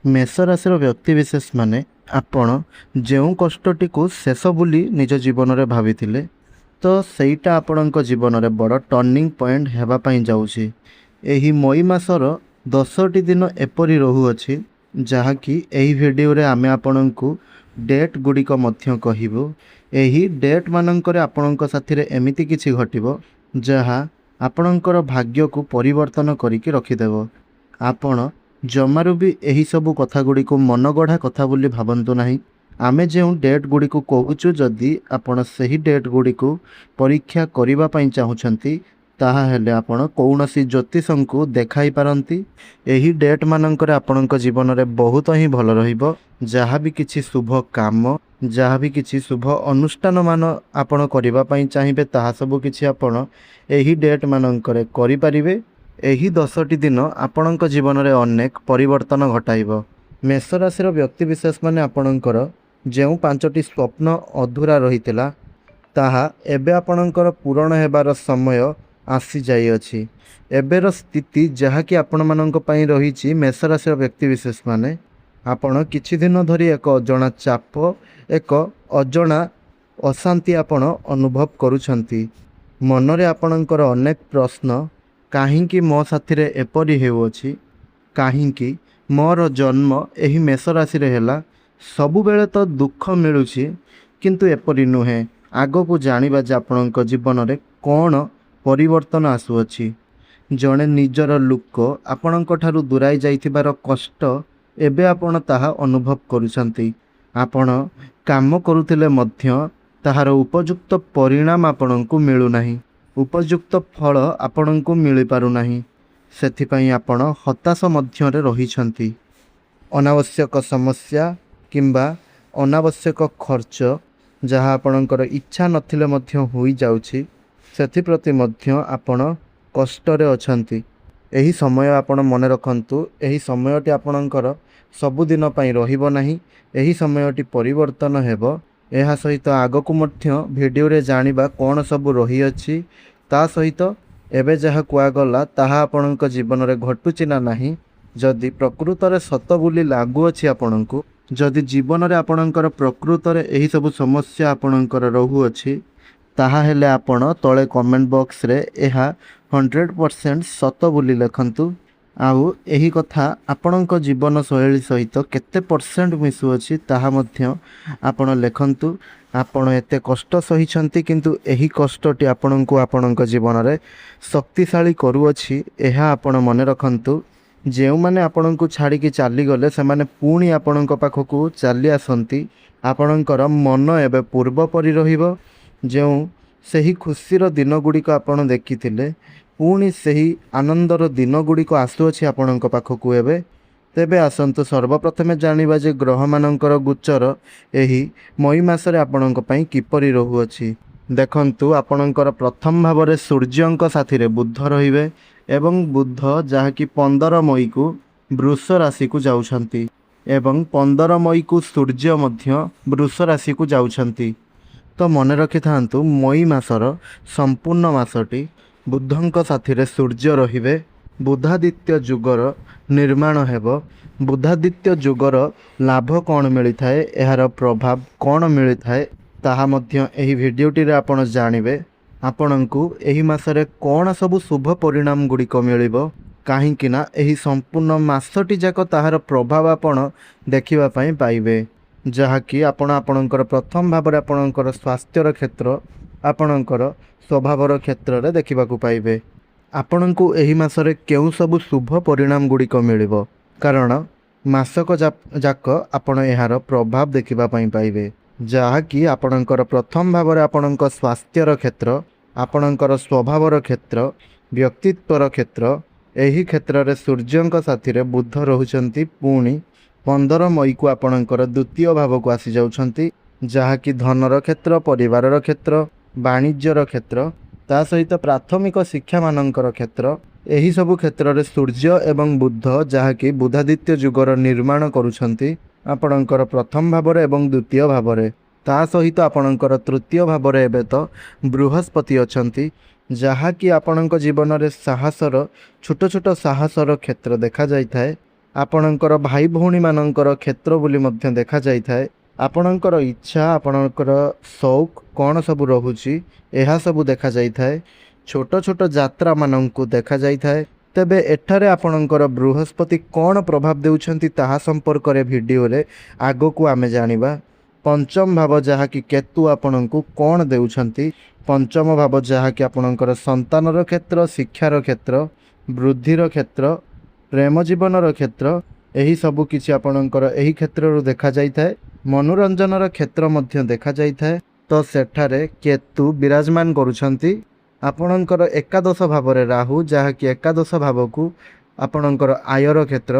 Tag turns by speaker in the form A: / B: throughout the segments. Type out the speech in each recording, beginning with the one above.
A: मेष राशि व्यक्तिशेष माने आपण जो कष्टटी को शेष बोली निज जीवन में भावी तो सहीटा आपण जीवन में बड़ टर्निंग पॉइंट होगापाई जाऊँगी। यही मई मासर 10टी दिन एपरी रहुअछि जहाँकि यही वीडियो रे आमे आपण को डेट गुड़िक कहबू। यही डेट मानक आपणों साथी एमती किसी घटव जहाँ आपणकर भाग्य को परिवर्तन करके रखिदेव। आपण जमारू भी यही सबू कथा गुड़ी को मनगढ़ा कथा बोली भावतु नहीं। आमे जो डेट गुड़ी को कहूँ जदि आपण सही डेट गुड़ी को परीक्षा करने चाहूँगी ताहेले आपण कौनसी ज्योतिषं को देखाई पारंती। यही डेट मानकर आपणक जीवन में बहुत ही भल रहिबो। जहाँ भी किसी शुभ काम जहाँ भी किसी शुभ अनुष्ठान मान आपण करबा पई चाहिए ताहा सब किछि आपण यही डेट मानकर करि परिबे। यही 10टी दिन आपणक जीवन में अनेक परिवर्तन घटाइब। मेष राशि व्यक्तिशेष माने आपणकर जो 5टी स्वप्न अधूरा रहितला ताहा एबे आपणकर पूरण हेबार समय आसी जाइए। एबेर स्थिति जहाँकि आपण मानक पई रही मेष राशि व्यक्तिशेष माने आपण किछि दिन धरी एक अजଣା चाप एक अजଣା अशांति आपण अनुभव करुछंती। मनरे आपणकर अनेक प्रश्न काहींकि मो साथी एपरी हेउछि, काहींकि मोर जन्म एही मेष राशि रे हैला। सबु बेले तो दुख मिलुछि किंतु एपरी नुहे। आगो को जानिबा जे आपणक जीवन रे कोन परिवर्तन आसुअछि। जड़े निजर लोक आपणक ठारू दूराई जाइथिबार कष्ट एबे आपण ताहा अनुभव करुछंती। आपण काम करुथिले मध्य ताहार उपयुक्त परिणाम आपणको मिलु नाही, उपयुक्त फल आपणको मिली पारु नाही। सेथिपई आपण हताश मध्यरे रहिछंती। अनावश्यक समस्या किंबा अनावश्यक खर्च जहाँ आपणकर इच्छा नथिले मध्य होई जाउछि सेथिप्रति मध्य आपण कष्टरे अछंती। एही समय आपण मन रखंतु एही समयटी आपणकर सबुदिन पई रहिबो नाही। एही समयटी परिवर्तन हेबो। एहा सहित आगकु मध्य वीडियो रे जानिबा कोन सब रही अछि ता सहित एबे जहा कुआगला ताहा आपणक जीवन रे घटुछि ना नाही। जदि प्रकृत रे सत बोली लागू अछि आपणको, जदि जीवन रे आपणकर प्रकृत रे एही सब समस्या आपणकर रहू अछि ताहा हेले आपण तळे कमेंट बॉक्स रे एहा 100% सत बोली लिखंतु। आउ एही कथा आपणक जीवन शैली सहित केते परसेंट मिसु अछि ताहा मध्य आपण लिखंतु। आपण एते कष्ट सहिछंती किंतु एही कष्टटी आपणको आपणक जीवन रे शक्तिशाली करूअछि एहा आपण मने रखंतु। जेउ माने आपणको छाड़ी की चाली गले से माने पुणी आपणक पाखकु चाली आसंती। आपणकर मन एबे पूर्व परि रहिबो। जो सही खुशीर दिन गुड़िक आपण देखिथिले पुणी सही आनंदर दिन गुड़िक आसुअछि आपणक पाखकु एबे। तेबे आसंतु सर्वप्रथमे जानिबा जे ग्रह मानकर गोचर एही मई मासरे आपणक पई किपरि रहुअछि। देखंतु आपणकर प्रथम भाव रे सूर्यंक साथी रे बुध रहिबे एवं बुध जहाँकि 15 मई को वृष राशि को जाउछंती एवं 15 मई को सूर्य मध्य वृष राशि को जाउछंती। तो मन रखि थांतु मई मासर संपूर्ण मासटी बुधंक साथी रे सूर्य रहिबे। बुधादित्य जुगर निर्माण हेबो। बुधादित्य जुगर लाभ कौन मिली थाए, एहार प्रभाव कौन मिली थाए ताहा मध्य एही भिडियोटी रे आपण जानिबे। आपणकु एही मासरे कौन सब शुभ परिणाम गुड़िक मिलिबो काहींकि ना एही संपूर्ण मासटी जाक ताहार प्रभाव आपण देखिबा पई पाइबे। जहाँकि आपण आपणकर प्रथम भाव रे आपणकर स्वास्थ्यर क्षेत्र आपणकर स्वभावर क्षेत्र रे देखिबाकू पाइबे। आपणकु एही मासरे केउ सब शुभ परिणाम गुड़िक मिलिबो कारण मासक जाक आपण एहार प्रभाव देखिबा पई पाइबे। जहाँकि आपणकर प्रथम भाव रे आपणकर स्वास्थ्यर क्षेत्र आपणकर स्वभावर क्षेत्र व्यक्तित्वर क्षेत्र एही क्षेत्र रे सूर्यंक साथी रे बुध रहुचंती। पुणी 15 मई को आपणकर द्वितीय भाव को आसी जाउछंती जहाँकि धनर क्षेत्र परिवारर क्षेत्र वाणिज्यर क्षेत्र ता सहित प्राथमिक शिक्षा मानकर क्षेत्र एही सबु क्षेत्र रे सूर्य एवं बुध जहाँकि बुधादित्य जुगर निर्माण करुछंती आपणकर प्रथम भाव रे एवं द्वितीय भाव रे। ता सहित आपणकर तृतीय भाव रे एबे तो बृहस्पति अछंती जहाँकि आपणक जीवन रे साहसर छोट छोट साहसर क्षेत्र देखा जाय थाए। ଆପଣଙ୍କର ଭାଇ ଭଉଣୀମାନଙ୍କର କ୍ଷେତ୍ର ବୋଲି ମଧ୍ୟ ଦେଖାଯାଇଥାଏ। ଆପଣଙ୍କର ଇଚ୍ଛା, ଆପଣଙ୍କର ସଉକ କ'ଣ ସବୁ ରହୁଛି ଏହା ସବୁ ଦେଖାଯାଇଥାଏ। ଛୋଟ ଛୋଟ ଯାତ୍ରାମାନଙ୍କୁ ଦେଖାଯାଇଥାଏ। ତେବେ ଏଠାରେ ଆପଣଙ୍କର ବୃହସ୍ପତି କ'ଣ ପ୍ରଭାବ ଦେଉଛନ୍ତି ତାହା ସମ୍ପର୍କରେ ଭିଡ଼ିଓରେ ଆଗକୁ ଆମେ ଜାଣିବା। ପଞ୍ଚମ ଭାବ ଯାହାକି କେତୁ ଆପଣଙ୍କୁ କ'ଣ ଦେଉଛନ୍ତି, ପଞ୍ଚମ ଭାବ ଯାହାକି ଆପଣଙ୍କର ସନ୍ତାନର କ୍ଷେତ୍ର, ଶିକ୍ଷାର କ୍ଷେତ୍ର, ବୃଦ୍ଧିର କ୍ଷେତ୍ର, ପ୍ରେମ ଜୀବନର କ୍ଷେତ୍ର, ଏହି ସବୁ କିଛି ଆପଣଙ୍କର ଏହି କ୍ଷେତ୍ରରୁ ଦେଖାଯାଇଥାଏ। ମନୋରଞ୍ଜନର କ୍ଷେତ୍ର ମଧ୍ୟ ଦେଖାଯାଇଥାଏ। ତ ସେଠାରେ କେତୁ ବିରାଜମାନ କରୁଛନ୍ତି। ଆପଣଙ୍କର ଏକାଦଶ ଭାବରେ ରାହୁ ଯାହାକି ଏକାଦଶ ଭାବକୁ ଆପଣଙ୍କର ଆୟର କ୍ଷେତ୍ର,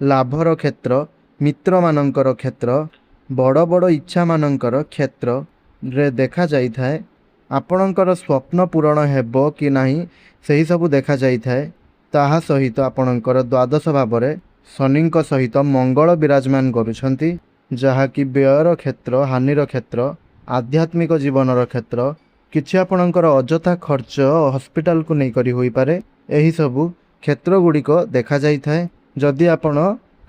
A: ଲାଭର କ୍ଷେତ୍ର, ମିତ୍ରମାନଙ୍କର କ୍ଷେତ୍ର, ବଡ଼ ବଡ଼ ଇଚ୍ଛାମାନଙ୍କର କ୍ଷେତ୍ରରେ ଦେଖାଯାଇଥାଏ। ଆପଣଙ୍କର ସ୍ୱପ୍ନ ପୂରଣ ହେବ କି ନାହିଁ ସେହିସବୁ ଦେଖାଯାଇଥାଏ। ତାହା ସହିତ ଆପଣଙ୍କର ଦ୍ୱାଦଶ ଭାବରେ ଶନିଙ୍କ ସହିତ ମଙ୍ଗଳ ବିରାଜମାନ କରୁଛନ୍ତି ଯାହାକି ବ୍ୟୟର କ୍ଷେତ୍ର, ହାନିର କ୍ଷେତ୍ର, ଆଧ୍ୟାତ୍ମିକ ଜୀବନର କ୍ଷେତ୍ର। କିଛି ଆପଣଙ୍କର ଅଯଥା ଖର୍ଚ୍ଚ ହସ୍ପିଟାଲକୁ ନେଇକରି ହୋଇପାରେ। ଏହିସବୁ କ୍ଷେତ୍ର ଗୁଡ଼ିକ ଦେଖାଯାଇଥାଏ। ଯଦି ଆପଣ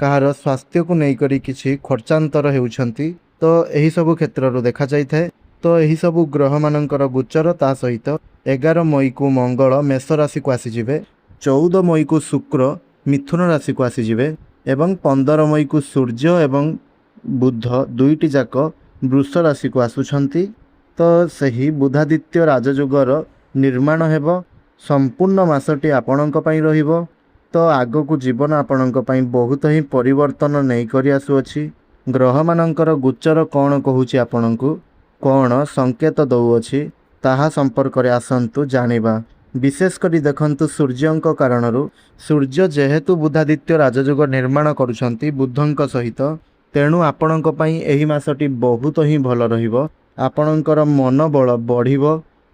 A: କାହାର ସ୍ୱାସ୍ଥ୍ୟକୁ ନେଇକରି କିଛି ଖର୍ଚ୍ଚାନ୍ତର ହେଉଛନ୍ତି ତ ଏହିସବୁ କ୍ଷେତ୍ରରୁ ଦେଖାଯାଇଥାଏ। ତ ଏହିସବୁ ଗ୍ରହମାନଙ୍କର ଗୋଚର ତା ସହିତ 11 ମଇକୁ ମଙ୍ଗଳ ମେଷ ରାଶିକୁ ଆସିଯିବେ, 14 ମଇକୁ ଶୁକ୍ର ମିଥୁନ ରାଶିକୁ ଆସିଯିବେ ଏବଂ 15 ମଇକୁ ସୂର୍ଯ୍ୟ ଏବଂ ବୁଧ ଦୁଇଟି ଯାକ ବୃଷ ରାଶିକୁ ଆସୁଛନ୍ତି। ତ ସେହି ବୁଧାଦିତ୍ୟ ରାଜଯୋଗର ନିର୍ମାଣ ହେବ। ସମ୍ପୂର୍ଣ୍ଣ ମାସଟି ଆପଣଙ୍କ ପାଇଁ ରହିବ। ତ ଆଗକୁ ଜୀବନ ଆପଣଙ୍କ ପାଇଁ ବହୁତ ହିଁ ପରିବର୍ତ୍ତନ ନେଇକରି ଆସୁଅଛି। ଗ୍ରହମାନଙ୍କର ଗୋଚର କ'ଣ କହୁଛି, ଆପଣଙ୍କୁ କ'ଣ ସଂକେତ ଦେଉଅଛି ତାହା ସମ୍ପର୍କରେ ଆସନ୍ତୁ ଜାଣିବା। ବିଶେଷ କରି ଦେଖନ୍ତୁ ସୂର୍ଯ୍ୟଙ୍କ କାରଣରୁ। ସୂର୍ଯ୍ୟ ଯେହେତୁ ବୁଧାଦିତ୍ୟ ରାଜଯୋଗ ନିର୍ମାଣ କରୁଛନ୍ତି ବୁଧଙ୍କ ସହିତ, ତେଣୁ ଆପଣଙ୍କ ପାଇଁ ଏହି ମାସଟି ବହୁତ ହିଁ ଭଲ ରହିବ। ଆପଣଙ୍କର ମନୋବଳ ବଢ଼ିବ,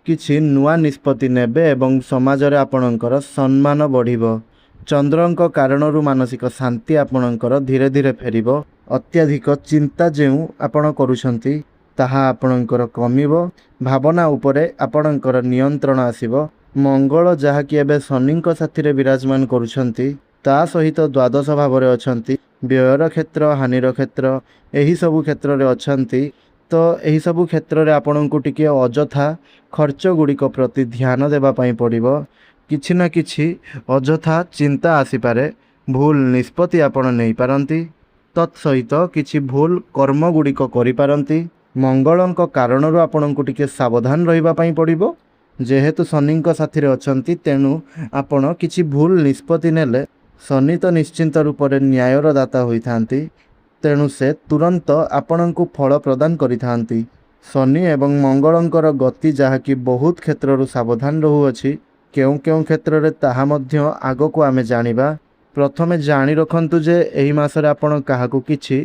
A: କିଛି ନୂଆ ନିଷ୍ପତ୍ତି ନେବେ ଏବଂ ସମାଜରେ ଆପଣଙ୍କର ସମ୍ମାନ ବଢ଼ିବ। ଚନ୍ଦ୍ରଙ୍କ କାରଣରୁ ମାନସିକ ଶାନ୍ତି ଆପଣଙ୍କର ଧୀରେ ଧୀରେ ଫେରିବ। ଅତ୍ୟଧିକ ଚିନ୍ତା ଯେଉଁ ଆପଣ କରୁଛନ୍ତି ତାହା ଆପଣଙ୍କର କମିବ। ଭାବନା ଉପରେ ଆପଣଙ୍କର ନିୟନ୍ତ୍ରଣ ଆସିବ। ମଙ୍ଗଳ ଯାହାକି ଏବେ ଶନିଙ୍କ ସାଥିରେ ବିରାଜମାନ କରୁଛନ୍ତି, ତା ସହିତ ଦ୍ୱାଦଶ ଭାବରେ ଅଛନ୍ତି, ବ୍ୟୟର କ୍ଷେତ୍ର, ହାନିର କ୍ଷେତ୍ର, ଏହିସବୁ କ୍ଷେତ୍ରରେ ଅଛନ୍ତି। ତ ଏହିସବୁ କ୍ଷେତ୍ରରେ ଆପଣଙ୍କୁ ଟିକିଏ ଅଯଥା ଖର୍ଚ୍ଚ ଗୁଡ଼ିକ ପ୍ରତି ଧ୍ୟାନ ଦେବା ପାଇଁ ପଡ଼ିବ। କିଛି ନା କିଛି ଅଯଥା ଚିନ୍ତା ଆସିପାରେ, ଭୁଲ ନିଷ୍ପତ୍ତି ଆପଣ ନେଇପାରନ୍ତି, ତତ୍ସହିତ କିଛି ଭୁଲ କର୍ମ ଗୁଡ଼ିକ କରିପାରନ୍ତି। ମଙ୍ଗଳଙ୍କ କାରଣରୁ ଆପଣଙ୍କୁ ଟିକିଏ ସାବଧାନ ରହିବା ପାଇଁ ପଡ଼ିବ। ଯେହେତୁ ଶନିଙ୍କ ସାଥିରେ ଅଛନ୍ତି, ତେଣୁ ଆପଣ କିଛି ଭୁଲ ନିଷ୍ପତ୍ତି ନେଲେ ଶନି ତ ନିଶ୍ଚିନ୍ତ ରୂପରେ ନ୍ୟାୟର ଦାତା ହୋଇଥାନ୍ତି, ତେଣୁ ସେ ତୁରନ୍ତ ଆପଣଙ୍କୁ ଫଳ ପ୍ରଦାନ କରିଥାନ୍ତି। ଶନି ଏବଂ ମଙ୍ଗଳଙ୍କର ଗତି ଯାହାକି ବହୁତ କ୍ଷେତ୍ରରୁ ସାବଧାନ ରହୁଅଛି। କେଉଁ କେଉଁ କ୍ଷେତ୍ରରେ ତାହା ମଧ୍ୟ ଆଗକୁ ଆମେ ଜାଣିବା। ପ୍ରଥମେ ଜାଣି ରଖନ୍ତୁ ଯେ ଏହି ମାସରେ ଆପଣ କାହାକୁ କିଛି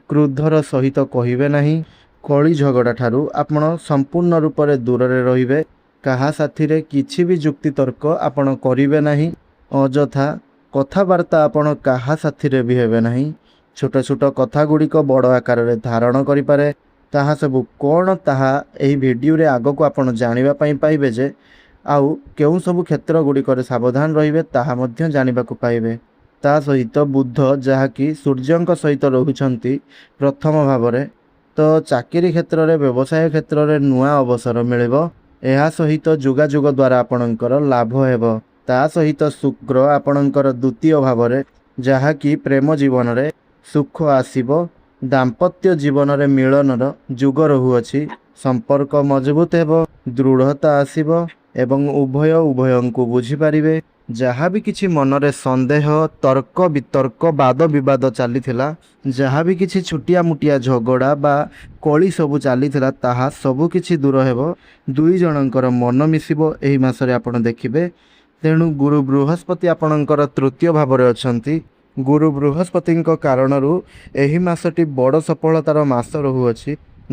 A: କ୍ରୋଧର ସହିତ କହିବେ ନାହିଁ। କଳି ଝଗଡ଼ା ଠାରୁ ଆପଣ ସମ୍ପୂର୍ଣ୍ଣ ରୂପରେ ଦୂରରେ ରହିବେ। କାହା ସାଥିରେ କିଛି ବି ଯୁକ୍ତିତର୍କ ଆପଣ କରିବେ ନାହିଁ। ଅଯଥା କଥାବାର୍ତ୍ତା ଆପଣ କାହା ସାଥିରେ ବି ହେବେ ନାହିଁ। ଛୋଟ ଛୋଟ କଥା ଗୁଡ଼ିକ ବଡ଼ ଆକାରରେ ଧାରଣ କରିପାରେ। ତାହା ସବୁ କ'ଣ ତାହା ଏହି ଭିଡ଼ିଓରେ ଆଗକୁ ଆପଣ ଜାଣିବା ପାଇଁ ପାଇବେ ଯେ ଆଉ କେଉଁ ସବୁ କ୍ଷେତ୍ର ଗୁଡ଼ିକରେ ସାବଧାନ ରହିବେ ତାହା ମଧ୍ୟ ଜାଣିବାକୁ ପାଇବେ। ତା ସହିତ ବୁଧ ଯାହାକି ସୂର୍ଯ୍ୟଙ୍କ ସହିତ ରହୁଛନ୍ତି ପ୍ରଥମ ଭାବରେ, ତ ଚାକିରି କ୍ଷେତ୍ରରେ, ବ୍ୟବସାୟ କ୍ଷେତ୍ରରେ ନୂଆ ଅବସର ମିଳିବ। ଏହା ସହିତ ଯୋଗାଯୋଗ ଦ୍ୱାରା ଆପଣଙ୍କର ଲାଭ ହେବ। ତା ସହିତ ଶୁକ୍ର ଆପଣଙ୍କର ଦ୍ୱିତୀୟ ଭାବରେ, ଯାହାକି ପ୍ରେମ ଜୀବନରେ ସୁଖ ଆସିବ। ଦାମ୍ପତ୍ୟ ଜୀବନରେ ମିଳନର ଯୁଗ ରହୁଅଛି। ସମ୍ପର୍କ ମଜବୁତ ହେବ, ଦୃଢ଼ତା ଆସିବ ଏବଂ ଉଭୟ ଉଭୟଙ୍କୁ ବୁଝିପାରିବେ। ଯାହା ବି କିଛି ମନରେ ସନ୍ଦେହ, ତର୍କ ବିତର୍କ, ବାଦ ବିବାଦ ଚାଲିଥିଲା, ଯାହା ବି କିଛି ଛୋଟିଆ ମୋଟିଆ ଝଗଡ଼ା ବା କଳି ସବୁ ଚାଲିଥିଲା, ତାହା ସବୁ କିଛି ଦୂର ହେବ। ଦୁଇ ଜଣଙ୍କର ମନ ମିଶିବ ଏହି ମାସରେ ଆପଣ ଦେଖିବେ। ତେଣୁ ଗୁରୁ ବୃହସ୍ପତି ଆପଣଙ୍କର ତୃତୀୟ ଭାବରେ ଅଛନ୍ତି। ଗୁରୁ ବୃହସ୍ପତିଙ୍କ କାରଣରୁ ଏହି ମାସଟି ବଡ଼ ସଫଳତାର ମାସ ରହୁଅଛି।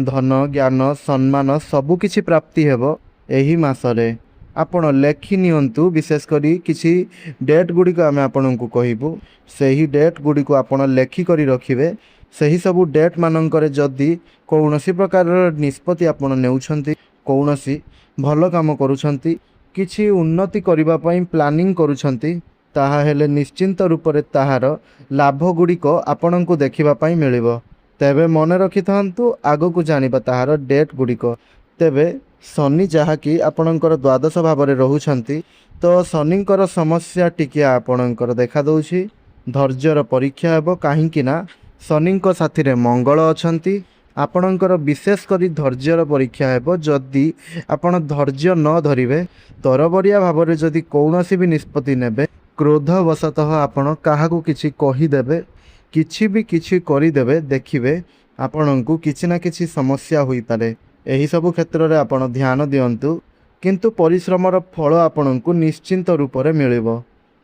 A: ଧନ, ଜ୍ଞାନ, ସମ୍ମାନ ସବୁକିଛି ପ୍ରାପ୍ତି ହେବ ଏହି ମାସରେ। ଆପଣ ଲେଖି ନିଅନ୍ତୁ। ବିଶେଷ କରି କିଛି ଡେଟ୍ ଗୁଡ଼ିକ ଆମେ ଆପଣଙ୍କୁ କହିବୁ। ସେହି ଡେଟ୍ ଗୁଡ଼ିକୁ ଆପଣ ଲେଖିକରି ରଖିବେ। ସେହି ସବୁ ଡେଟ୍ ମାନଙ୍କରେ ଯଦି କୌଣସି ପ୍ରକାରର ନିଷ୍ପତ୍ତି ଆପଣ ନେଉଛନ୍ତି, କୌଣସି ଭଲ କାମ କରୁଛନ୍ତି, କିଛି ଉନ୍ନତି କରିବା ପାଇଁ ପ୍ଲାନିଂ କରୁଛନ୍ତି, ତାହା ହେଲେ ନିଶ୍ଚିନ୍ତ ରୂପରେ ତାହାର ଲାଭଗୁଡ଼ିକ ଆପଣଙ୍କୁ ଦେଖିବା ପାଇଁ ମିଳିବ। ତେବେ ମନେ ରଖିଥାନ୍ତୁ, ଆଗକୁ ଜାଣିବା ତାହାର ଡେଟ୍ ଗୁଡ଼ିକ। ତେବେ ଶନି ଯାହାକି ଆପଣଙ୍କର ଦ୍ୱାଦଶ ଭାବରେ ରହୁଛନ୍ତି, ତ ଶନିଙ୍କର ସମସ୍ୟା ଟିକିଏ ଆପଣଙ୍କର ଦେଖାଦେଉଛି। ଧୈର୍ଯ୍ୟର ପରୀକ୍ଷା ହେବ, କାହିଁକି ନା ଶନିଙ୍କ ସାଥିରେ ମଙ୍ଗଳ ଅଛନ୍ତି। ଆପଣଙ୍କର ବିଶେଷ କରି ଧୈର୍ଯ୍ୟର ପରୀକ୍ଷା ହେବ। ଯଦି ଆପଣ ଧୈର୍ଯ୍ୟ ନ ଧରିବେ, ତରବରିଆ ଭାବରେ ଯଦି କୌଣସି ବି ନିଷ୍ପତ୍ତି ନେବେ, କ୍ରୋଧବଶତଃ ଆପଣ କାହାକୁ କିଛି କହିଦେବେ, କିଛି କରିଦେବେ, ଦେଖିବେ ଆପଣଙ୍କୁ କିଛି ନା କିଛି ସମସ୍ୟା ହୋଇପାରେ। ଏହିସବୁ କ୍ଷେତ୍ରରେ ଆପଣ ଧ୍ୟାନ ଦିଅନ୍ତୁ, କିନ୍ତୁ ପରିଶ୍ରମର ଫଳ ଆପଣଙ୍କୁ ନିଶ୍ଚିନ୍ତ ରୂପରେ ମିଳିବ।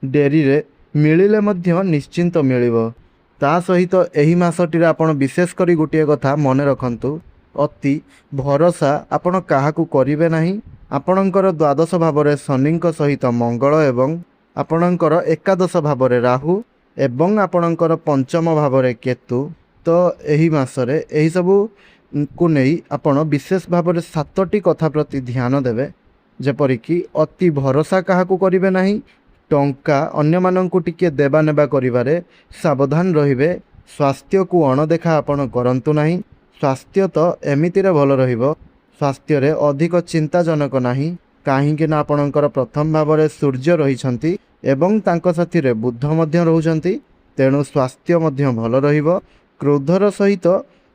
A: ଡେରିରେ ମିଳିଲେ ମଧ୍ୟ ନିଶ୍ଚିନ୍ତ ମିଳିବ। ତା ସହିତ ଏହି ମାସଟିରେ ଆପଣ ବିଶେଷ କରି ଗୋଟିଏ କଥା ମନେ ରଖନ୍ତୁ, ଅତି ଭରସା ଆପଣ କାହାକୁ କରିବେ ନାହିଁ। ଆପଣଙ୍କର ଦ୍ୱାଦଶ ଭାବରେ ଶନିଙ୍କ ସହିତ ମଙ୍ଗଳ ଏବଂ ଆପଣଙ୍କର ଏକାଦଶ ଭାବରେ ରାହୁ ଏବଂ ଆପଣଙ୍କର ପଞ୍ଚମ ଭାବରେ କେତୁ। ତ ଏହି ମାସରେ ଏହିସବୁକୁ ନେଇ ଆପଣ ବିଶେଷ ଭାବରେ 7ଟି କଥା ପ୍ରତି ଧ୍ୟାନ ଦେବେ। ଯେପରିକି ଅତି ଭରସା କାହାକୁ କରିବେ ନାହିଁ, ଟଙ୍କା ଅନ୍ୟମାନଙ୍କୁ ଟିକେ ଦେବା ନେବା କରିବାରେ ସାବଧାନ ରହିବେ, ସ୍ୱାସ୍ଥ୍ୟକୁ ଅଣଦେଖା ଆପଣ କରନ୍ତୁ ନାହିଁ। ସ୍ୱାସ୍ଥ୍ୟ ତ ଏମିତିରେ ଭଲ ରହିବ, ସ୍ୱାସ୍ଥ୍ୟରେ ଅଧିକ ଚିନ୍ତାଜନକ ନାହିଁ, କାହିଁକି ନା ଆପଣଙ୍କର ପ୍ରଥମ ଭାବରେ ସୂର୍ଯ୍ୟ ରହିଛନ୍ତି ଏବଂ ତାଙ୍କ ସାଥିରେ ବୁଧ ମଧ୍ୟ ରହୁଛନ୍ତି। ତେଣୁ ସ୍ୱାସ୍ଥ୍ୟ ମଧ୍ୟ ଭଲ ରହିବ। କ୍ରୋଧର ସହିତ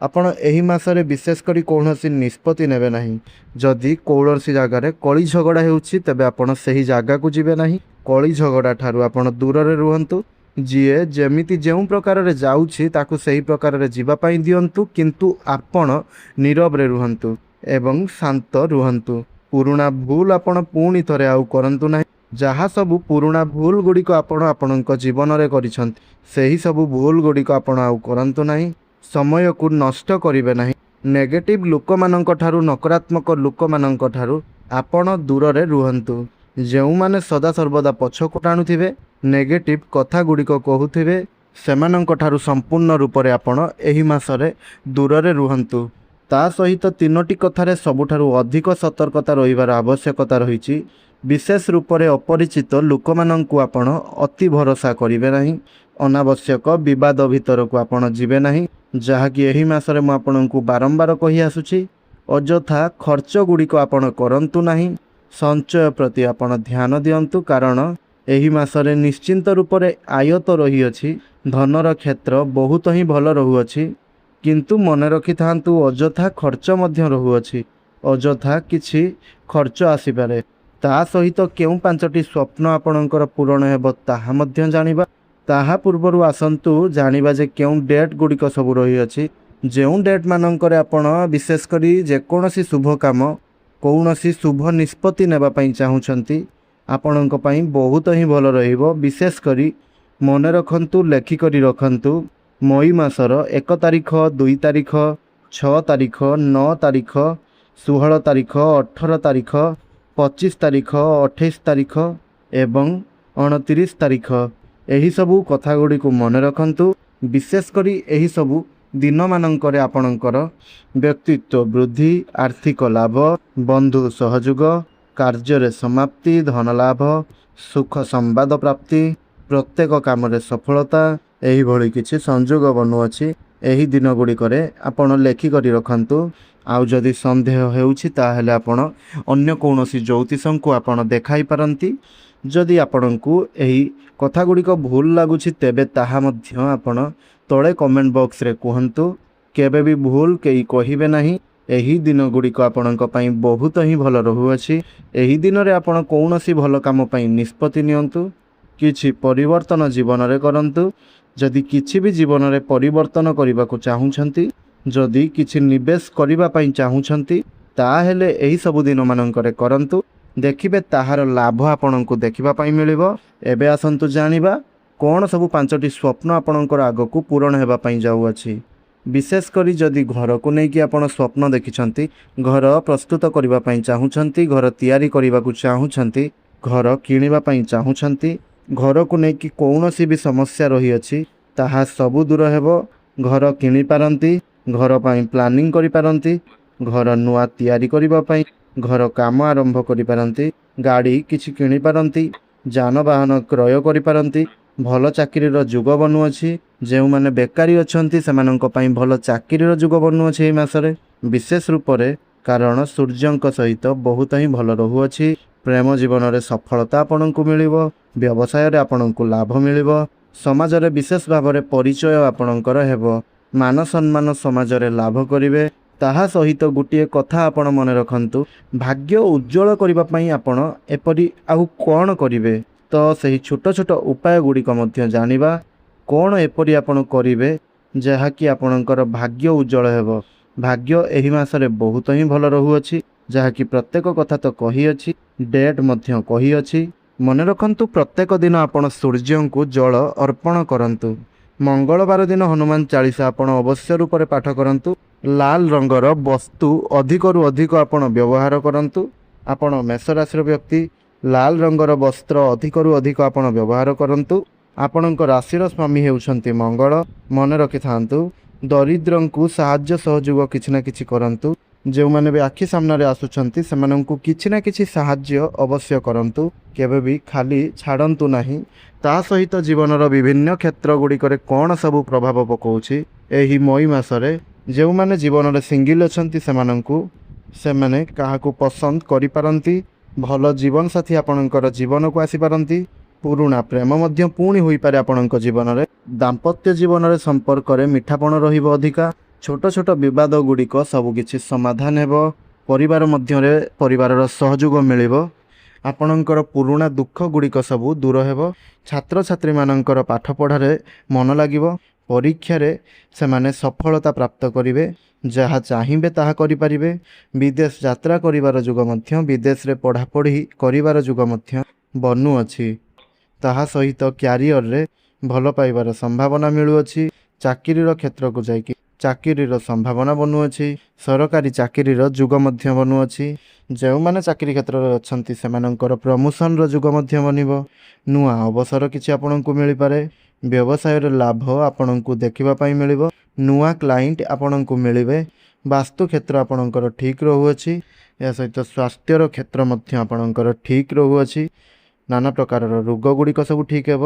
A: ଆପଣ ଏହି ମାସରେ ବିଶେଷ କରି କୌଣସି ନିଷ୍ପତ୍ତି ନେବେ ନାହିଁ। ଯଦି କୌଣସି ଜାଗାରେ କଳି ଝଗଡ଼ା ହେଉଛି, ତେବେ ଆପଣ ସେହି ଜାଗାକୁ ଯିବେ ନାହିଁ। କଳି ଝଗଡ଼ା ଠାରୁ ଆପଣ ଦୂରରେ ରୁହନ୍ତୁ। ଯିଏ ଯେମିତି ଯେଉଁ ପ୍ରକାରରେ ଯାଉଛି ତାକୁ ସେହି ପ୍ରକାରରେ ଯିବା ପାଇଁ ଦିଅନ୍ତୁ, କିନ୍ତୁ ଆପଣ ନୀରବରେ ରୁହନ୍ତୁ ଏବଂ ଶାନ୍ତ ରୁହନ୍ତୁ। ପୁରୁଣା ଭୁଲ ଆପଣ ପୁଣି ଥରେ ଆଉ କରନ୍ତୁ ନାହିଁ। ଯାହା ସବୁ ପୁରୁଣା ଭୁଲ ଗୁଡ଼ିକ ଆପଣ ଆପଣଙ୍କ ଜୀବନରେ କରିଛନ୍ତି, ସେହି ସବୁ ଭୁଲ ଗୁଡ଼ିକ ଆପଣ ଆଉ କରନ୍ତୁ ନାହିଁ। ସମୟକୁ ନଷ୍ଟ କରିବେ ନାହିଁ। ନେଗେଟିଭ୍ ଲୋକମାନଙ୍କ ଠାରୁ, ନକାରାତ୍ମକ ଲୋକମାନଙ୍କ ଠାରୁ ଆପଣ ଦୂରରେ ରୁହନ୍ତୁ। ଯେଉଁମାନେ ସଦାସର୍ବଦା ପଛକୁ ଟାଣୁଥିବେ, ନେଗେଟିଭ୍ କଥା ଗୁଡ଼ିକ କହୁଥିବେ, ସେମାନଙ୍କ ଠାରୁ ସମ୍ପୂର୍ଣ୍ଣ ରୂପରେ ଆପଣ ଏହି ମାସରେ ଦୂରରେ ରୁହନ୍ତୁ। ତା ସହିତ 3ଟି କଥାରେ ସବୁଠାରୁ ଅଧିକ ସତର୍କତା ରହିବାର ଆବଶ୍ୟକତା ରହିଛି। ବିଶେଷ ରୂପରେ ଅପରିଚିତ ଲୋକମାନଙ୍କୁ ଆପଣ ଅତି ଭରସା କରିବେ ନାହିଁ। ଅନାବଶ୍ୟକ ବିବାଦ ଭିତରକୁ ଆପଣ ଯିବେ ନାହିଁ, ଯାହାକି ଏହି ମାସରେ ମୁଁ ଆପଣଙ୍କୁ ବାରମ୍ବାର କହି ଆସୁଛି। ଅଯଥା ଖର୍ଚ୍ଚ ଗୁଡ଼ିକ ଆପଣ କରନ୍ତୁ ନାହିଁ। ସଞ୍ଚୟ ପ୍ରତି ଆପଣ ଧ୍ୟାନ ଦିଅନ୍ତୁ, କାରଣ ଏହି ମାସରେ ନିଶ୍ଚିନ୍ତ ରୂପରେ ଆୟତ ରହିଅଛି। ଧନର କ୍ଷେତ୍ର ବହୁତ ହିଁ ଭଲ ରହୁଅଛି, କିନ୍ତୁ ମନେ ରଖିଥାନ୍ତୁ ଅଯଥା ଖର୍ଚ୍ଚ ମଧ୍ୟ ରହୁଅଛି। ଅଯଥା କିଛି ଖର୍ଚ୍ଚ ଆସିପାରେ। ତା ସହିତ କେଉଁ 5ଟି ସ୍ୱପ୍ନ ଆପଣଙ୍କର ପୂରଣ ହେବ ତାହା ମଧ୍ୟ ଜାଣିବା। ତାହା ପୂର୍ବରୁ ଆସନ୍ତୁ ଜାଣିବା ଯେ କେଉଁ ଡେଟ୍ ଗୁଡ଼ିକ ସବୁ ରହିଅଛି। ଯେଉଁ ଡେଟ୍ ମାନଙ୍କରେ ଆପଣ ବିଶେଷ କରି ଯେକୌଣସି ଶୁଭ କାମ, କୌଣସି ଶୁଭ ନିଷ୍ପତ୍ତି ନେବା ପାଇଁ ଚାହୁଁଛନ୍ତି, ଆପଣଙ୍କ ପାଇଁ ବହୁତ ହିଁ ଭଲ ରହିବ। ବିଶେଷ କରି ମନେ ରଖନ୍ତୁ, ଲେଖିକରି ରଖନ୍ତୁ। ମଇ ମାସର 1 ତାରିଖ, 2 ତାରିଖ, 6 ତାରିଖ, 9 ତାରିଖ, 16 ତାରିଖ, 18 ତାରିଖ, 25 ତାରିଖ, 28 ତାରିଖ ଏବଂ 29 ତାରିଖ। ଏହିସବୁ କଥା ଗୁଡ଼ିକୁ ମନେ ରଖନ୍ତୁ। ବିଶେଷ କରି ଏହିସବୁ ଦିନମାନଙ୍କରେ ଆପଣଙ୍କର ବ୍ୟକ୍ତିତ୍ୱ ବୃଦ୍ଧି, ଆର୍ଥିକ ଲାଭ, ବନ୍ଧୁ ସହଯୋଗ, କାର୍ଯ୍ୟରେ ସମାପ୍ତି, ଧନଲାଭ, ସୁଖ ସମ୍ବାଦ ପ୍ରାପ୍ତି, ପ୍ରତ୍ୟେକ କାମରେ ସଫଳତା, ଏହିଭଳି କିଛି ସଂଯୋଗ ବନୁଅଛି। ଏହି ଦିନ ଗୁଡ଼ିକରେ ଆପଣ ଲେଖିକରି ରଖନ୍ତୁ। ଆଉ ଯଦି ସନ୍ଦେହ ହେଉଛି, ତାହେଲେ ଆପଣ ଅନ୍ୟ କୌଣସି ଜ୍ୟୋତିଷଙ୍କୁ ଆପଣ ଦେଖାଇ ପାରନ୍ତି। ଯଦି ଆପଣଙ୍କୁ ଏହି କଥା ଗୁଡ଼ିକ ଭୁଲ ଲାଗୁଛି, ତେବେ ତାହା ମଧ୍ୟ ଆପଣ ତଳେ କମେଣ୍ଟ ବକ୍ସରେ କୁହନ୍ତୁ। କେବେ ବି ଭୁଲ କେହି କହିବେ ନାହିଁ। ଏହି ଦିନ ଗୁଡ଼ିକ ଆପଣଙ୍କ ପାଇଁ ବହୁତ ହିଁ ଭଲ ରହୁଅଛି। ଏହି ଦିନରେ ଆପଣ କୌଣସି ଭଲ କାମ ପାଇଁ ନିଷ୍ପତ୍ତି ନିଅନ୍ତୁ। କିଛି ପରିବର୍ତ୍ତନ ଜୀବନରେ କରନ୍ତୁ। ଯଦି କିଛି ବି ଜୀବନରେ ପରିବର୍ତ୍ତନ କରିବାକୁ ଚାହୁଁଛନ୍ତି, ଯଦି କିଛି ନିବେଶ କରିବା ପାଇଁ ଚାହୁଁଛନ୍ତି, ତାହେଲେ ଏହି ସବୁ ଦିନମାନଙ୍କରେ କରନ୍ତୁ। ଦେଖିବେ ତାହାର ଲାଭ ଆପଣଙ୍କୁ ଦେଖିବା ପାଇଁ ମିଳିବ। ଏବେ ଆସନ୍ତୁ ଜାଣିବା କ'ଣ ସବୁ 5ଟି ସ୍ୱପ୍ନ ଆପଣଙ୍କର ଆଗକୁ ପୂରଣ ହେବା ପାଇଁ ଯାଉଅଛି। ବିଶେଷ କରି ଯଦି ଘରକୁ ନେଇକି ଆପଣ ସ୍ୱପ୍ନ ଦେଖିଛନ୍ତି, ଘର ପ୍ରସ୍ତୁତ କରିବା ପାଇଁ ଚାହୁଁଛନ୍ତି, ଘର ତିଆରି କରିବାକୁ ଚାହୁଁଛନ୍ତି, ଘର କିଣିବା ପାଇଁ ଚାହୁଁଛନ୍ତି, ଘରକୁ ନେଇକି କୌଣସି ବି ସମସ୍ୟା ରହିଅଛି, ତାହା ସବୁ ଦୂର ହେବ। ଘର କିଣିପାରନ୍ତି, ଘର ପାଇଁ ପ୍ଲାନିଂ କରିପାରନ୍ତି, ଘର ନୂଆ ତିଆରି କରିବା ପାଇଁ ଘର କାମ ଆରମ୍ଭ କରିପାରନ୍ତି, ଗାଡ଼ି କିଛି କିଣିପାରନ୍ତି। ଯାନବାହନ କ୍ରୟ କରିପାରନ୍ତି। ଭଲ ଚାକିରିର ଯୁଗ ବନୁଅଛି। ଯେଉଁମାନେ ବେକାରୀ ଅଛନ୍ତି ସେମାନଙ୍କ ପାଇଁ ଭଲ ଚାକିରିର ଯୁଗ ବନୁଅଛି ଏହି ମାସରେ ବିଶେଷ ରୂପରେ, କାରଣ ସୂର୍ଯ୍ୟଙ୍କ ସହିତ ବହୁତ ହିଁ ଭଲ ରହୁଅଛି। ପ୍ରେମ ଜୀବନରେ ସଫଳତା ଆପଣଙ୍କୁ ମିଳିବ। ବ୍ୟବସାୟରେ ଆପଣଙ୍କୁ ଲାଭ ମିଳିବ। ସମାଜରେ ବିଶେଷ ଭାବରେ ପରିଚୟ ଆପଣଙ୍କର ହେବ। ମାନ ସମ୍ମାନ ସମାଜରେ ଲାଭ କରିବେ। ତାହା ସହିତ ଗୋଟିଏ କଥା ଆପଣ ମନେ ରଖନ୍ତୁ, ଭାଗ୍ୟ ଉଜ୍ଜଳ କରିବା ପାଇଁ ଆପଣ ଏପରି ଆଉ କ'ଣ କରିବେ? ତ ସେହି ଛୋଟ ଛୋଟ ଉପାୟ ଗୁଡ଼ିକ ମଧ୍ୟ ଜାଣିବା। କ'ଣ ଏପରି ଆପଣ କରିବେ ଯାହାକି ଆପଣଙ୍କର ଭାଗ୍ୟ ଉଜ୍ଜଳ ହେବ? ଭାଗ୍ୟ ଏହି ମାସରେ ବହୁତ ହିଁ ଭଲ ରହୁଅଛି, ଯାହାକି ପ୍ରତ୍ୟେକ କଥା ତ କହିଅଛି, ଡେଟ୍ ମଧ୍ୟ କହିଅଛି। ମନେ ରଖନ୍ତୁ, ପ୍ରତ୍ୟେକ ଦିନ ଆପଣ ସୂର୍ଯ୍ୟଙ୍କୁ ଜଳ ଅର୍ପଣ କରନ୍ତୁ। ମଙ୍ଗଳବାର ଦିନ ହନୁମାନ ଚାଳିଶା ଆପଣ ଅବଶ୍ୟ ରୂପରେ ପାଠ କରନ୍ତୁ। ଲାଲ ରଙ୍ଗର ବସ୍ତୁ ଅଧିକରୁ ଅଧିକ ଆପଣ ବ୍ୟବହାର କରନ୍ତୁ। ଆପଣ ମେଷ ରାଶିର ବ୍ୟକ୍ତି, ଲାଲ ରଙ୍ଗର ବସ୍ତ୍ର ଅଧିକରୁ ଅଧିକ ଆପଣ ବ୍ୟବହାର କରନ୍ତୁ। ଆପଣଙ୍କ ରାଶିର ସ୍ୱାମୀ ହେଉଛନ୍ତି ମଙ୍ଗଳ। ମନେ ରଖିଥାନ୍ତୁ, ଦରିଦ୍ରଙ୍କୁ ସାହାଯ୍ୟ ସହଯୋଗ କିଛି ନା କିଛି କରନ୍ତୁ। ଯେଉଁମାନେ ବି ଆଖି ସାମ୍ନାରେ ଆସୁଛନ୍ତି ସେମାନଙ୍କୁ କିଛି ନା କିଛି ସାହାଯ୍ୟ ଅବଶ୍ୟ କରନ୍ତୁ। କେବେ ବି ଖାଲି ଛାଡ଼ନ୍ତୁ ନାହିଁ। ତା ସହିତ ଜୀବନର ବିଭିନ୍ନ କ୍ଷେତ୍ର ଗୁଡ଼ିକରେ କ'ଣ ସବୁ ପ୍ରଭାବ ପକାଉଛି ଏହି ମଇ ମାସରେ? ଯେଉଁମାନେ ଜୀବନରେ ସିଙ୍ଗିଲ୍ ଅଛନ୍ତି ସେମାନେ କାହାକୁ ପସନ୍ଦ କରିପାରନ୍ତି। ଭଲ ଜୀବନସାଥୀ ଆପଣଙ୍କର ଜୀବନକୁ ଆସିପାରନ୍ତି। ପୁରୁଣା ପ୍ରେମ ମଧ୍ୟ ପୁଣି ହୋଇପାରେ ଆପଣଙ୍କ ଜୀବନରେ। ଦାମ୍ପତ୍ୟ ଜୀବନରେ ସମ୍ପର୍କରେ ମିଠାପଣ ରହିବ ଅଧିକା। ଛୋଟ ଛୋଟ ବିବାଦ ଗୁଡ଼ିକ ସବୁକିଛି ସମାଧାନ ହେବ। ପରିବାର ମଧ୍ୟରେ ପରିବାରର ସହଯୋଗ ମିଳିବ। ଆପଣଙ୍କର ପୁରୁଣା ଦୁଃଖ ଗୁଡ଼ିକ ସବୁ ଦୂର ହେବ। ଛାତ୍ରଛାତ୍ରୀମାନଙ୍କର ପାଠପଢ଼ାରେ ମନ ଲାଗିବ। ପରୀକ୍ଷାରେ ସେମାନେ ସଫଳତା ପ୍ରାପ୍ତ କରିବେ। ଯାହା ଚାହିଁବେ ତାହା କରିପାରିବେ। ବିଦେଶ ଯାତ୍ରା କରିବାର ଯୁଗ ମଧ୍ୟ, ବିଦେଶରେ ପଢ଼ାପଢ଼ି କରିବାର ଯୁଗ ମଧ୍ୟ ବନୁଅଛି। ତାହା ସହିତ କ୍ୟାରିୟରରେ ଭଲ ପାଇବାର ସମ୍ଭାବନା ମିଳୁଅଛି। ଚାକିରିର କ୍ଷେତ୍ରକୁ ଯାଇକି ଚାକିରିର ସମ୍ଭାବନା ବନୁଅଛି। ସରକାରୀ ଚାକିରିର ଯୁଗ ମଧ୍ୟ ବନୁଅଛି। ଯେଉଁମାନେ ଚାକିରି କ୍ଷେତ୍ରରେ ଅଛନ୍ତି ସେମାନଙ୍କର ପ୍ରମୋସନର ଯୁଗ ମଧ୍ୟ ବନିବ। ନୂଆ ଅବସର କିଛି ଆପଣଙ୍କୁ ମିଳିପାରେ। ବ୍ୟବସାୟରେ ଲାଭ ଆପଣଙ୍କୁ ଦେଖିବା ପାଇଁ ମିଳିବ। ନୂଆ କ୍ଲାଇଣ୍ଟ ଆପଣଙ୍କୁ ମିଳିବେ। ବାସ୍ତୁ କ୍ଷେତ୍ର ଆପଣଙ୍କର ଠିକ୍ ରହୁଅଛି। ଏହା ସହିତ ସ୍ୱାସ୍ଥ୍ୟର କ୍ଷେତ୍ର ମଧ୍ୟ ଆପଣଙ୍କର ଠିକ୍ ରହୁଅଛି। ନାନା ପ୍ରକାରର ରୋଗ ଗୁଡ଼ିକ ସବୁ ଠିକ୍ ହେବ,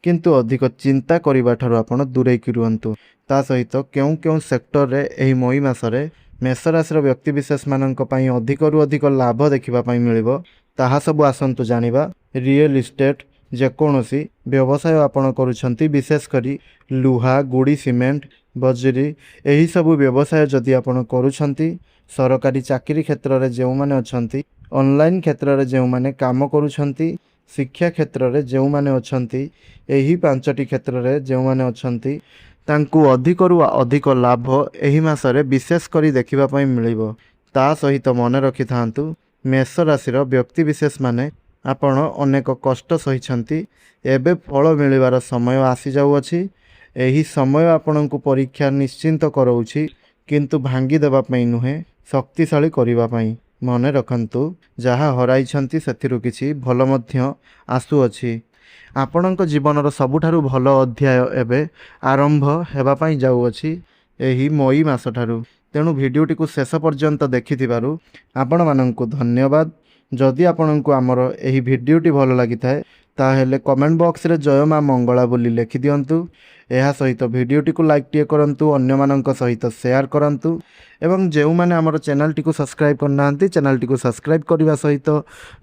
A: କିନ୍ତୁ ଅଧିକ ଚିନ୍ତା କରିବା ଠାରୁ ଆପଣ ଦୂରେଇକି ରୁହନ୍ତୁ। ତା ସହିତ କେଉଁ କେଉଁ ସେକ୍ଟରରେ ଏହି ମଇ ମାସରେ ମେଷ ରାଶିର ବ୍ୟକ୍ତିବିଶେଷମାନଙ୍କ ପାଇଁ ଅଧିକରୁ ଅଧିକ ଲାଭ ଦେଖିବା ପାଇଁ ମିଳିବ, ତାହା ସବୁ ଆସନ୍ତୁ ଜାଣିବା। ରିଏଲ୍ ଇଷ୍ଟେଟ୍, ଯେକୌଣସି ବ୍ୟବସାୟ ଆପଣ କରୁଛନ୍ତି, ବିଶେଷ କରି ଲୁହା, ଗୁଡ଼ି, ସିମେଣ୍ଟ, ବଜରି, ଏହିସବୁ ବ୍ୟବସାୟ ଯଦି ଆପଣ କରୁଛନ୍ତି, ସରକାରୀ ଚାକିରି କ୍ଷେତ୍ରରେ ଯେଉଁମାନେ ଅଛନ୍ତି, ଅନଲାଇନ୍ କ୍ଷେତ୍ରରେ ଯେଉଁମାନେ କାମ କରୁଛନ୍ତି, ଶିକ୍ଷା କ୍ଷେତ୍ରରେ ଯେଉଁମାନେ ଅଛନ୍ତି, ଏହି 5ଟି କ୍ଷେତ୍ରରେ ଯେଉଁମାନେ ଅଛନ୍ତି, ତାଙ୍କୁ ଅଧିକରୁ ଅଧିକ ଲାଭ ଏହି ମାସରେ ବିଶେଷ କରି ଦେଖିବା ପାଇଁ ମିଳିବ। ତା ସହିତ ମନେ ରଖିଥାନ୍ତୁ, ମେଷ ରାଶିର ବ୍ୟକ୍ତିବିଶେଷମାନେ ଆପଣ ଅନେକ କଷ୍ଟ ସହିଛନ୍ତି। ଏବେ ଫଳ ମିଳିବାର ସମୟ ଆସିଯାଉଅଛି। ଏହି ସମୟ ଆପଣଙ୍କୁ ପରୀକ୍ଷା ନିଶ୍ଚିନ୍ତ କରାଉଛି, କିନ୍ତୁ ଭାଙ୍ଗି ଦେବା ପାଇଁ ନୁହେଁ, ଶକ୍ତିଶାଳୀ କରିବା ପାଇଁ। ମନେ ରଖନ୍ତୁ, ଯାହା ହରାଇଛନ୍ତି ସେଥିରୁ କିଛି ଭଲ ମଧ୍ୟ ଆସୁଅଛି। ଆପଣଙ୍କ ଜୀବନର ସବୁଠାରୁ ଭଲ ଅଧ୍ୟାୟ ଏବେ ଆରମ୍ଭ ହେବା ପାଇଁ ଯାଉଅଛି ଏହି ମଇ ମାସଠାରୁ। ତେଣୁ ଭିଡ଼ିଓଟିକୁ ଶେଷ ପର୍ଯ୍ୟନ୍ତ ଦେଖିଥିବାରୁ ଆପଣମାନଙ୍କୁ ଧନ୍ୟବାଦ। ଯଦି ଆପଣଙ୍କୁ ଆମର ଏହି ଭିଡ଼ିଓଟି ଭଲ ଲାଗିଥାଏ ତାହେଲେ କମେଣ୍ଟ ବକ୍ସରେ ଜୟ ମା ମଙ୍ଗଳା ବୋଲି ଲେଖିଦିଅନ୍ତୁ। ଏହା ସହିତ ଭିଡ଼ିଓଟିକୁ ଲାଇକ୍ଟିଏ କରନ୍ତୁ, ଅନ୍ୟମାନଙ୍କ ସହିତ ସେୟାର କରନ୍ତୁ ଏବଂ ଯେଉଁମାନେ ଆମର ଚ୍ୟାନେଲଟିକୁ ସବସ୍କ୍ରାଇବ୍ କରିନାହାନ୍ତି ଚ୍ୟାନେଲଟିକୁ ସବସ୍କ୍ରାଇବ୍ କରିବା ସହିତ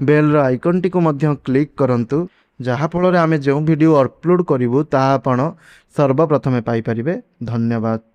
A: ବେଲ୍ର ଆଇକନ୍ଟିକୁ ମଧ୍ୟ କ୍ଲିକ୍ କରନ୍ତୁ, ଯାହାଫଳରେ ଆମେ ଯେଉଁ ଭିଡ଼ିଓ ଅପଲୋଡ଼ କରିବୁ ତାହା ଆପଣ ସର୍ବପ୍ରଥମେ ପାଇପାରିବେ। ଧନ୍ୟବାଦ।